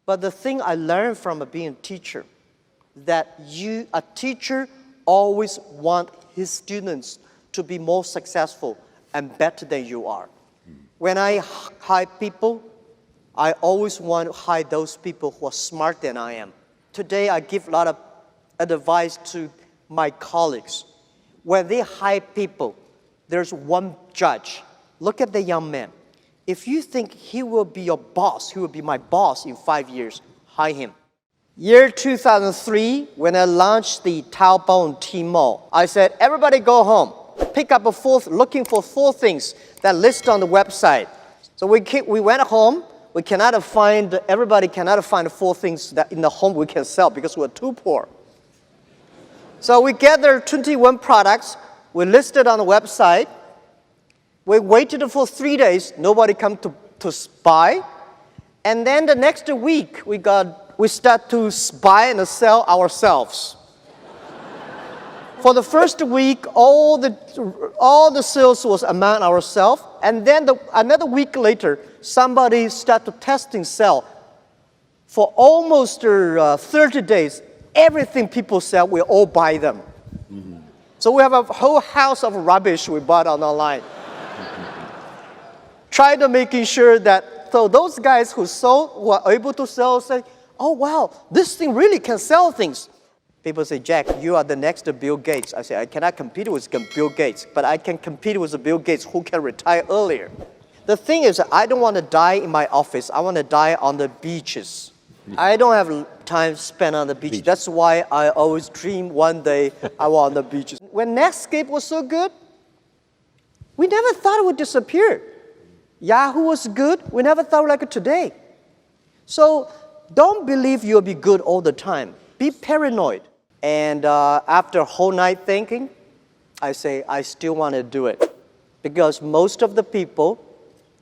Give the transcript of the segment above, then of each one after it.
But the thing I learned from being a teacher, that a teacher always wants his students to be more successful and better than you are. When I hire people, I always want to hire those people who are smarter than I am. Today, I give a lot of advice to my colleagues. When they hire people, there's one judge. Look at the young man. If you think he will be your boss, he will be my boss in 5 years, hire him. Year 2003, when I launched the Taobao and Tmall, I said, everybody go home. Pick up looking for 4 things that list on the website. So we went home. Everybody cannot find 4 things that in the home we can sell because we're too poor. So we gathered 21 products. We listed on the website. We waited for 3 days. Nobody come to buy. And then the next week, we start to buy and sell ourselves. For the first week, all the sales was among ourselves. And then another week later, somebody started testing sell. For almost 30 days, everything people sell, we all buy them. Mm-hmm. So we have a whole house of rubbish we bought online. Try to making sure that, so those guys who are able to sell say, oh wow, this thing really can sell things. People say, Jack, you are the next Bill Gates. I say, I cannot compete with Bill Gates, but I can compete with Bill Gates who can retire earlier. The thing is, I don't want to die in my office. I want to die on the beaches. I don't have time spent on the beach. That's why I always dream one day I was on the beaches. When Netscape was so good, we never thought it would disappear. Yahoo was good. We never thought like it today. So don't believe you'll be good all the time. Be paranoid. And after a whole night thinking, I say, I still want to do it. Because most of the people,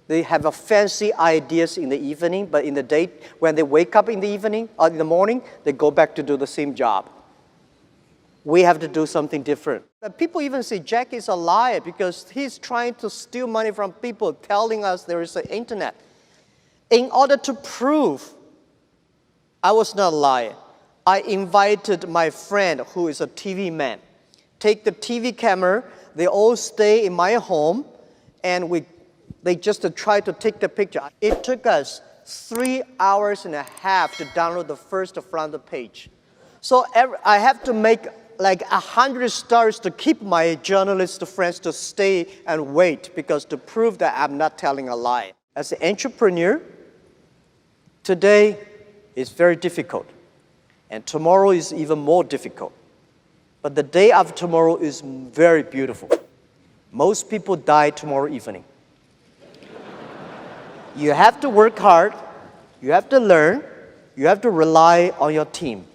they have a fancy ideas in the evening, but in the day, when they wake up in the evening or in the morning, they go back to do the same job. We have to do something different. People even say Jack is a liar because he's trying to steal money from people, telling us there is an internet. In order to prove I was not a liar, I invited my friend who is a TV man. Take the TV camera, they all stay in my home, and they just try to take the picture. It took us 3 hours and a half to download the first front page. So I have to make like 100 stars to keep my journalist friends to stay and wait because to prove that I'm not telling a lie. As an entrepreneur, today is very difficult. And tomorrow is even more difficult. But the day after tomorrow is very beautiful. Most people die tomorrow evening. You have to work hard, you have to learn, you have to rely on your team.